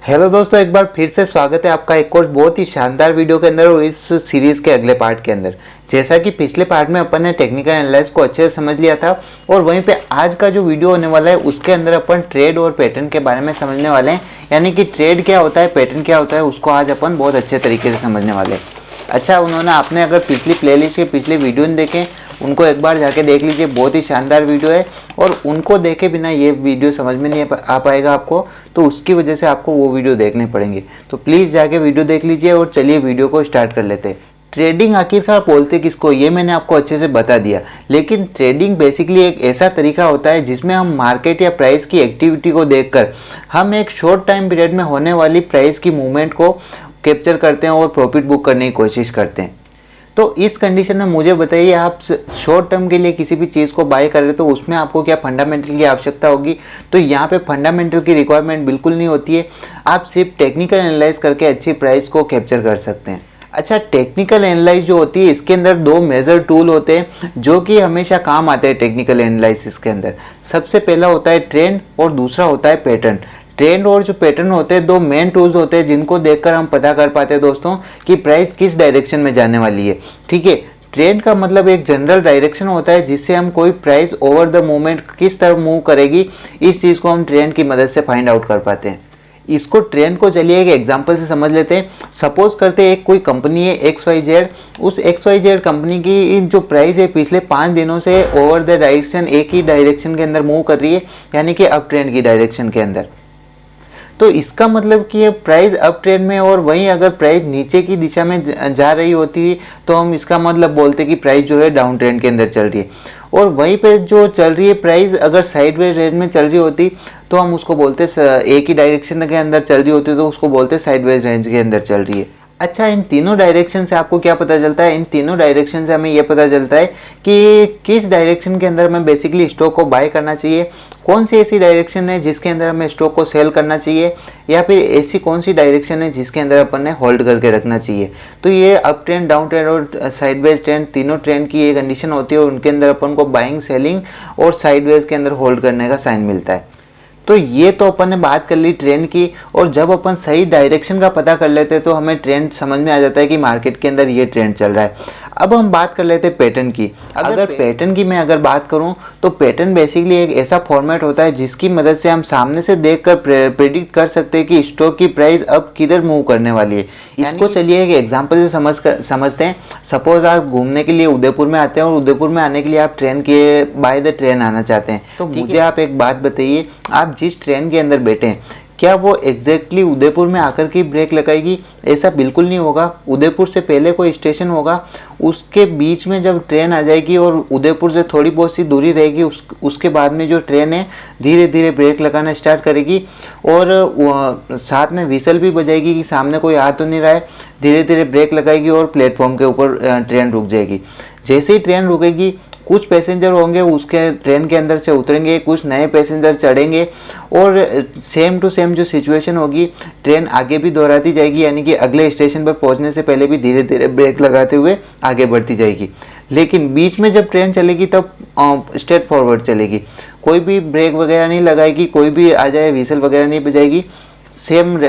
Hello दोस्तों, एक बार फिर से स्वागत है आपका एक और बहुत ही शानदार वीडियो के अंदर और इस सीरीज़ के अगले पार्ट के अंदर। जैसा कि पिछले पार्ट में अपन ने टेक्निकल एनालिसिस को अच्छे से समझ लिया था और वहीं पे आज का जो वीडियो होने वाला है उसके अंदर अपन ट्रेड और पैटर्न के बारे में समझने वाले हैं। यानी कि ट्रेड क्या होता है, पैटर्न क्या होता है, उसको आज अपन बहुत अच्छे तरीके से समझने वाले हैं। अच्छा, उन्होंने आपने अगर पिछली प्लेलिस्ट के पिछले वीडियो नहीं देखे उनको एक बार जाके देख लीजिए, बहुत ही शानदार वीडियो है और उनको देखे बिना ये वीडियो समझ में नहीं आ पाएगा आपको, तो उसकी वजह से आपको वो वीडियो देखने पड़ेंगे। तो प्लीज़ जाके वीडियो देख लीजिए और चलिए वीडियो को स्टार्ट कर लेते हैं। ट्रेडिंग आखिरकार बोलते किसको, ये मैंने आपको अच्छे से बता दिया, लेकिन ट्रेडिंग बेसिकली एक ऐसा तरीका होता है जिसमें हम मार्केट या प्राइस की एक्टिविटी को देखकर हम एक शॉर्ट टाइम पीरियड में होने वाली प्राइस की मूवमेंट को कैप्चर करते हैं और प्रॉफिट बुक करने की कोशिश करते हैं। तो इस कंडीशन में मुझे बताइए, आप शॉर्ट टर्म के लिए किसी भी चीज़ को बाय कर रहे हो तो उसमें आपको क्या फंडामेंटल की आवश्यकता होगी? तो यहाँ पे फंडामेंटल की रिक्वायरमेंट बिल्कुल नहीं होती है। आप सिर्फ टेक्निकल एनालाइज करके अच्छी प्राइस को कैप्चर कर सकते हैं। अच्छा, टेक्निकल एनालाइज जो होती है इसके अंदर दो मेजर टूल होते हैं जो कि हमेशा काम आते हैं टेक्निकल एनालिसिस के अंदर। सबसे पहला होता है ट्रेंड और दूसरा होता है पैटर्न। ट्रेंड और जो पैटर्न होते हैं दो मेन टूल्स होते हैं जिनको देखकर हम पता कर पाते हैं दोस्तों कि प्राइस किस डायरेक्शन में जाने वाली है। ठीक है, ट्रेंड का मतलब एक जनरल डायरेक्शन होता है जिससे हम कोई प्राइस ओवर द मोमेंट किस तरफ मूव करेगी, इस चीज़ को हम ट्रेंड की मदद से फाइंड आउट कर पाते हैं। इसको ट्रेंड को चलिए एक एग्जांपल से समझ लेते हैं। सपोज करते हैं एक कोई कंपनी है XYZ, उस XYZ कंपनी की जो प्राइस है पिछले 5 दिनों से ओवर द डायरेक्शन एक ही डायरेक्शन के अंदर मूव कर रही है, यानी कि अप ट्रेंड की डायरेक्शन के अंदर। तो इसका मतलब कि ये प्राइस अप ट्रेंड में और वहीं अगर प्राइस नीचे की दिशा में जा रही होती तो हम इसका मतलब बोलते कि प्राइस जो है डाउन ट्रेंड के अंदर चल रही है। और वहीं पे जो चल रही है प्राइस अगर साइडवेज रेंज में चल रही होती तो हम उसको बोलते, एक ही डायरेक्शन के अंदर चल रही होती तो उसको बोलते साइडवेज रेंज के अंदर चल रही है। अच्छा, इन तीनों डायरेक्शन से आपको क्या पता चलता है? इन तीनों डायरेक्शन से हमें यह पता चलता है कि किस डायरेक्शन के अंदर हमें बेसिकली स्टॉक को बाय करना चाहिए, कौन सी ऐसी डायरेक्शन है जिसके अंदर हमें स्टॉक को सेल करना चाहिए, या फिर ऐसी कौन सी डायरेक्शन है जिसके अंदर अपन ने होल्ड करके रखना चाहिए। तो ये अप ट्रेंड, डाउन ट्रेंड और साइडवेज ट्रेंड तीनों ट्रेंड की ये कंडीशन होती है और उनके अंदर अपन को बाइंग, सेलिंग और साइडवेज के अंदर होल्ड करने का साइन मिलता है। तो ये तो अपन ने बात कर ली ट्रेंड की, और जब अपन सही डायरेक्शन का पता कर लेते हैं तो हमें ट्रेंड समझ में आ जाता है कि मार्केट के अंदर ये ट्रेंड चल रहा है। अब हम बात कर लेते हैं पैटर्न की। अगर पैटर्न की मैं अगर बात करूं तो पैटर्न बेसिकली एक ऐसा फॉर्मेट होता है जिसकी मदद से हम सामने से देखकर प्रेडिक्ट कर सकते हैं कि स्टॉक की प्राइस अब किधर मूव करने वाली है। इसको चलिए एक एग्जांपल से समझते हैं। सपोज आप घूमने के लिए उदयपुर में आते हैं और उदयपुर में आने के लिए आप ट्रेन के बाय द ट्रेन आना चाहते हैं। तो मुझे आप एक बात बताइए, आप जिस ट्रेन के अंदर बैठे हैं क्या वो एग्जैक्टली उदयपुर में आकर के ब्रेक लगाएगी? ऐसा बिल्कुल नहीं होगा। उदयपुर से पहले कोई स्टेशन होगा, उसके बीच में जब ट्रेन आ जाएगी और उदयपुर से थोड़ी बहुत सी दूरी रहेगी, उसके बाद में जो ट्रेन है धीरे धीरे ब्रेक लगाना स्टार्ट करेगी और साथ में विसल भी बजाएगी कि सामने कोई आ तो नहीं रहा है। धीरे धीरे ब्रेक लगाएगी और प्लेटफॉर्म के ऊपर ट्रेन रुक जाएगी। जैसे ही ट्रेन रुकेगी कुछ पैसेंजर होंगे उसके ट्रेन के अंदर से उतरेंगे, कुछ नए पैसेंजर चढ़ेंगे और सेम टू सेम जो सिचुएशन होगी ट्रेन आगे भी दोहराती जाएगी, यानी कि अगले स्टेशन पर पहुंचने से पहले भी धीरे धीरे ब्रेक लगाते हुए आगे बढ़ती जाएगी। लेकिन बीच में जब ट्रेन चलेगी तब स्ट्रेट फॉरवर्ड चलेगी, कोई भी ब्रेक वगैरह नहीं लगाएगी, कोई भी आ जाए व्हीसल वगैरह नहीं बजाएगी, सेम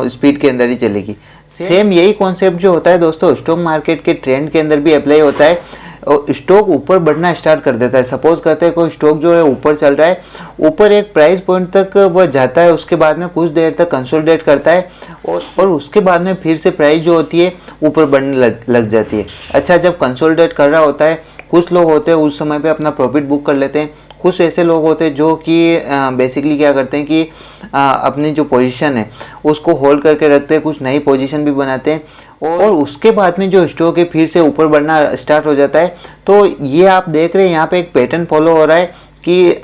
स्पीड के अंदर ही चलेगी। सेम यही कॉन्सेप्ट जो होता है दोस्तों स्टॉक मार्केट के ट्रेंड के अंदर भी अप्लाई होता है। स्टॉक ऊपर बढ़ना स्टार्ट कर देता है। सपोज करते हैं कोई स्टॉक जो है ऊपर चल रहा है, ऊपर एक प्राइस पॉइंट तक वह जाता है, उसके बाद में कुछ देर तक कंसोलिडेट करता है और उसके बाद में फिर से प्राइस जो होती है ऊपर बढ़ने लग जाती है। अच्छा, जब कंसोलिडेट कर रहा होता है कुछ लोग होते हैं उस समय पे अपना प्रॉफिट बुक कर लेते हैं, कुछ ऐसे लोग होते हैं जो कि बेसिकली क्या करते हैं कि अपनी जो पोजीशन है उसको होल्ड करके रखते हैं, कुछ नई पोजीशन भी बनाते हैं और उसके बाद में जो स्टॉक है फिर से ऊपर बढ़ना स्टार्ट हो जाता है। तो ये आप देख रहे हैं यहाँ पे एक पैटर्न फॉलो हो रहा है कि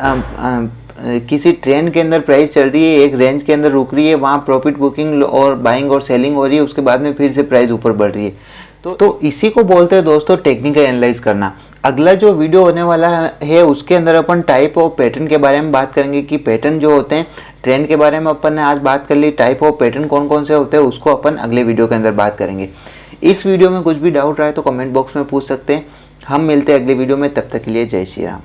किसी ट्रेंड के अंदर प्राइस चल रही है, एक रेंज के अंदर रुक रही है, वहाँ प्रॉफिट बुकिंग और बाइंग और सेलिंग हो रही है, उसके बाद में फिर से प्राइस ऊपर बढ़ रही है। तो इसी को बोलते हैं दोस्तों टेक्निकल एनालाइज करना। अगला जो वीडियो होने वाला है उसके अंदर अपन टाइप ऑफ पैटर्न के बारे में बात करेंगे कि पैटर्न जो होते हैं, ट्रेंड के बारे में अपन ने आज बात कर ली, टाइप ऑफ पैटर्न कौन कौन से होते हैं उसको अपन अगले वीडियो के अंदर बात करेंगे। इस वीडियो में कुछ भी डाउट रहा है तो कमेंट बॉक्स में पूछ सकते हैं। हम मिलते हैं अगले वीडियो में, तब तक के लिए जय श्री राम।